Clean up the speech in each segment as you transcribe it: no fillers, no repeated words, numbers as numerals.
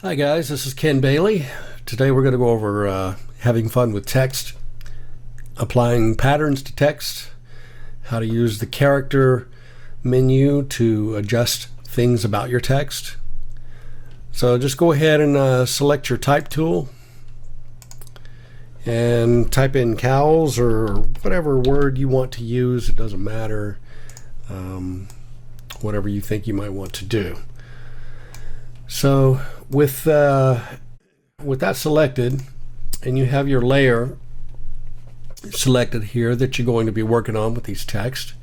Hi guys, this is Ken Bailey. Today we're going to go over having fun with text, applying patterns to text, how to use the character menu to adjust things about your text. So just go ahead and select your type tool and type in cows or whatever word you want to use. It doesn't matter, whatever you think you might want to do. So with that selected, and you have your layer selected here that you're going to be working on with these text,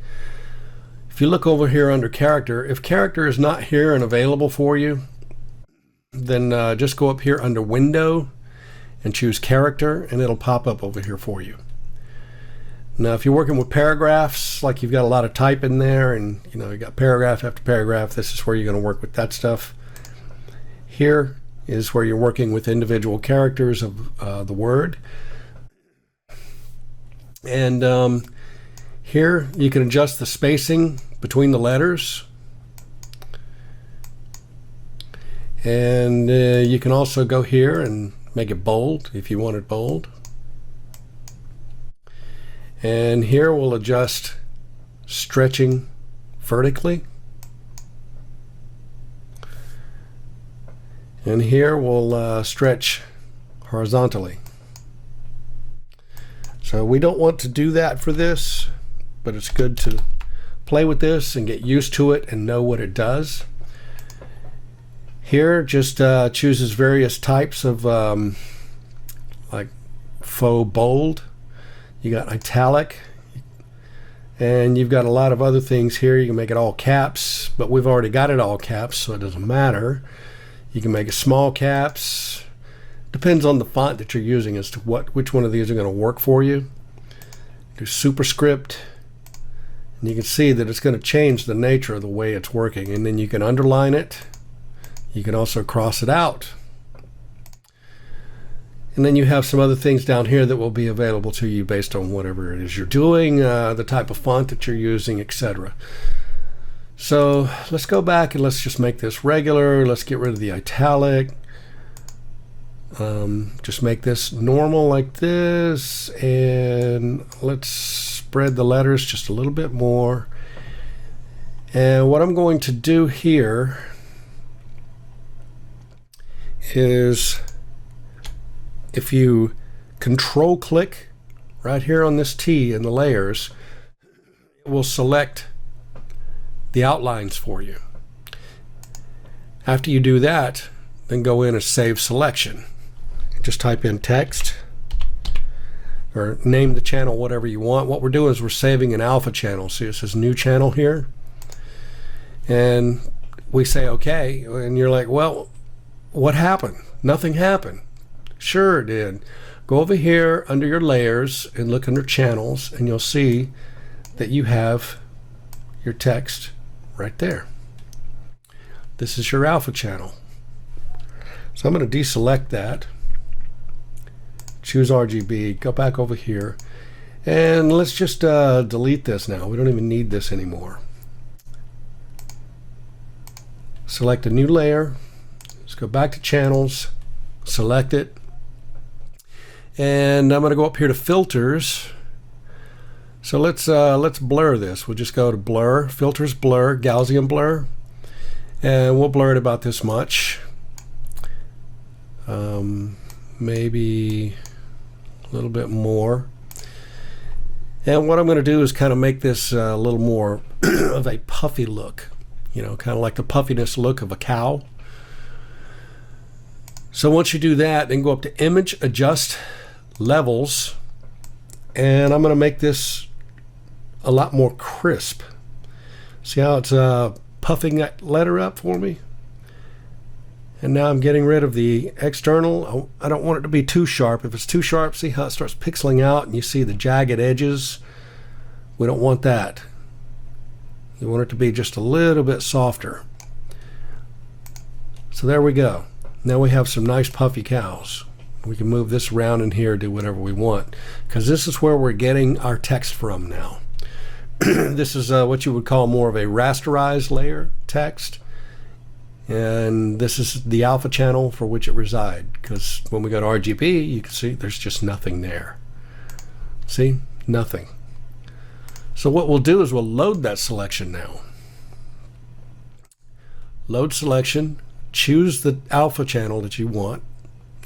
if you look over here under character, if character is not here and available for you, then just go up here under window and choose character, and it'll pop up over here for you. Now if you're working with paragraphs, like you've got a lot of type in there and you got paragraph after paragraph, this is where you're going to work with that stuff. Here is where you're working with individual characters of the word. And here you can adjust the spacing between the letters. And you can also go here and make it bold if you want it bold. And here we'll adjust stretching vertically. And here we'll stretch horizontally. So we don't want to do that for this, but it's good to play with this and get used to it and know what it does. Here just chooses various types of like faux bold. You got italic, and you've got a lot of other things here. You can make it all caps, but we've already got it all caps, so it doesn't matter. You can make it small caps. Depends on the font that you're using as to which one of these are going to work for you. Do superscript, and you can see that it's going to change the nature of the way it's working. And then you can underline it. You can also cross it out. And then you have some other things down here that will be available to you based on whatever it is you're doing, the type of font that you're using, etc. So let's go back and let's just make this regular. Let's get rid of the italic. Just make this normal like this, and let's spread the letters just a little bit more. And what I'm going to do here is, if you control click right here on this T in the layers, it will select the outlines for you. After you do that, then go in and save selection. Just type in text or name the channel whatever you want. What we're doing is we're saving an alpha channel. See, it says new channel here, and we say okay, and you're like, well, what happened? Nothing happened. Sure it did. Go over here under your layers and look under channels, and you'll see that you have your text right there. This is your alpha channel. So I'm going to deselect that, choose RGB, go back over here, and let's just delete this now. We don't even need this anymore. Select a new layer. Let's go back to channels, select it, and I'm going to go up here to filters. So let's blur this. We'll just go to blur, filters, blur, Gaussian blur, and we'll blur it about this much. Maybe a little bit more. And what I'm going to do is kind of make this a little more of a puffy look, kind of like the puffiness look of a cow. So once you do that, then go up to image, adjust levels, and I'm going to make this a lot more crisp. See how it's puffing that letter up for me? And now I'm getting rid of the external. I don't want it to be too sharp. If it's too sharp, see how it starts pixeling out and you see the jagged edges? We don't want that. You want it to be just a little bit softer. So there we go. Now we have some nice puffy cows. We can move this around in here, do whatever we want, because this is where we're getting our text from now. This is what you would call more of a rasterized layer text. And this is the alpha channel for which it resides, because when we go to RGB, you can see there's just nothing there. See? Nothing. So what we'll do is we'll load that selection now. Load selection, choose the alpha channel that you want.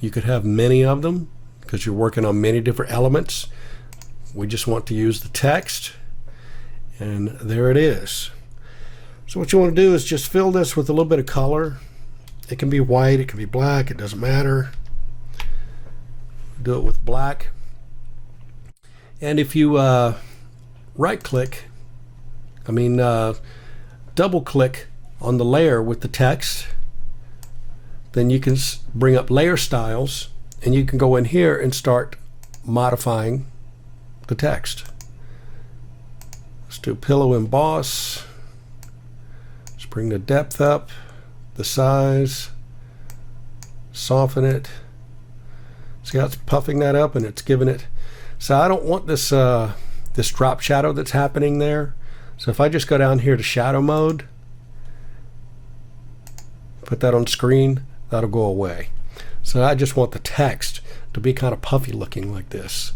You could have many of them because you're working on many different elements. We just want to use the text, and there it is. So what you want to do is just fill this with a little bit of color. It can be white, it can be black, it doesn't matter. Do it with black. And if you double click on the layer with the text, then you can bring up layer styles, and you can go in here and start modifying the text. Let's do pillow emboss. Let's bring the depth up, the size, soften it. See how it's puffing that up and it's giving it. So I don't want this this drop shadow that's happening there. So if I just go down here to shadow mode, put that on screen, that'll go away. So I just want the text to be kind of puffy looking like this,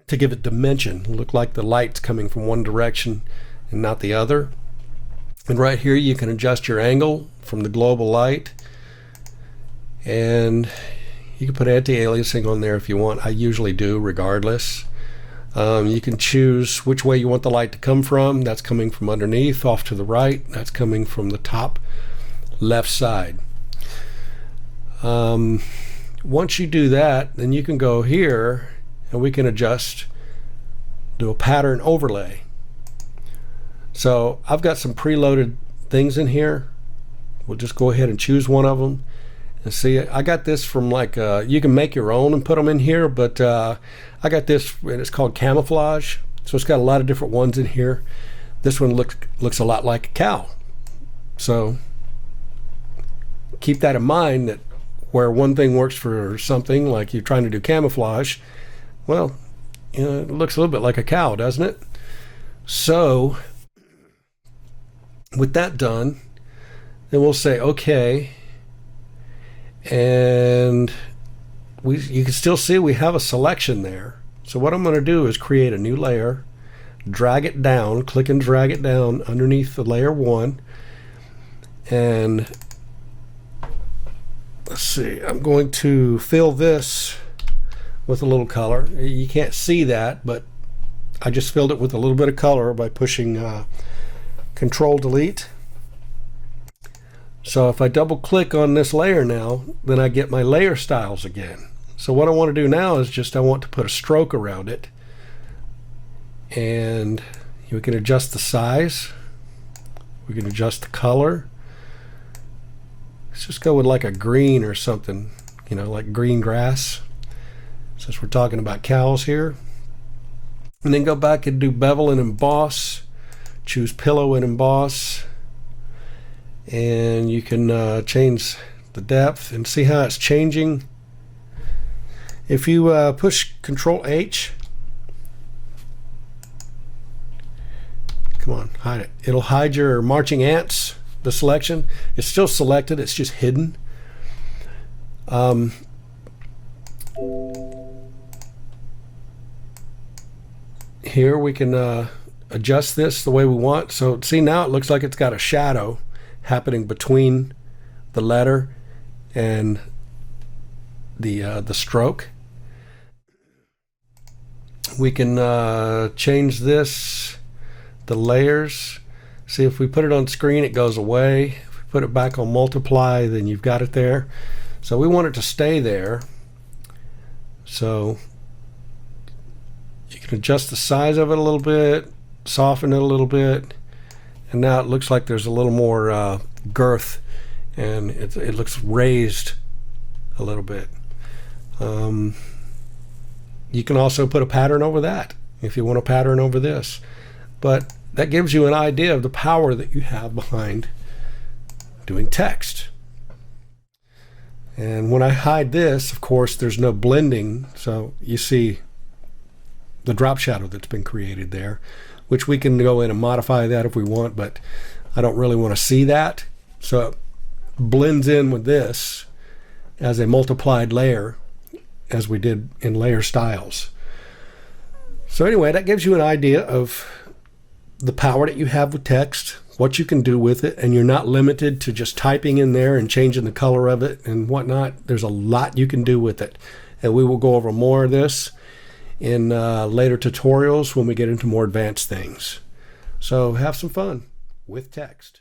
to give it dimension, look like the light's coming from one direction and not the other. And right here you can adjust your angle from the global light, and you can put anti-aliasing on there if you want. I usually do regardless. You can choose which way you want the light to come from. That's coming from underneath, off to the right. That's coming from the top left side. Once you do that, then you can go here and we can adjust, do a pattern overlay. So I've got some preloaded things in here. We'll just go ahead and choose one of them. And see, I got this from like, you can make your own and put them in here, but I got this, and it's called camouflage. So it's got a lot of different ones in here. This one looks a lot like a cow. So keep that in mind, that where one thing works for something, like you're trying to do camouflage, well, you know, it looks a little bit like a cow, doesn't it? So with that done, then we'll say okay, and you can still see we have a selection there. So what I'm going to do is create a new layer, drag it down, click and drag it down underneath the layer 1, and let's see, I'm going to fill this with a little color. You can't see that, but I just filled it with a little bit of color by pushing Control Delete. So if I double click on this layer now, then I get my layer styles again. So what I want to do now is just, I want to put a stroke around it, and we can adjust the size, we can adjust the color. Let's just go with like a green or something, you know, like green grass, since we're talking about cows here. And then go back and do bevel and emboss, choose pillow and emboss, and you can change the depth and see how it's changing. If you push Control H, come on, hide it. It'll hide your marching ants, the selection. It's still selected, it's just hidden. Here we can adjust this the way we want. So see, now it looks like it's got a shadow happening between the letter and the stroke. We can change this, the layers. See, if we put it on screen, it goes away. If we put it back on multiply, then you've got it there. So we want it to stay there. So you can adjust the size of it a little bit, soften it a little bit, and now it looks like there's a little more girth, and it looks raised a little bit. You can also put a pattern over that if you want a pattern over this, but that gives you an idea of the power that you have behind doing text. And when I hide this, of course, there's no blending, so you see the drop shadow that's been created there, which we can go in and modify that if we want, but I don't really want to see that. So blends in with this as a multiplied layer, as we did in layer styles. So anyway, that gives you an idea of the power that you have with text, what you can do with it, and you're not limited to just typing in there and changing the color of it and whatnot. There's a lot you can do with it, and we will go over more of this in later tutorials when we get into more advanced things. So have some fun with text.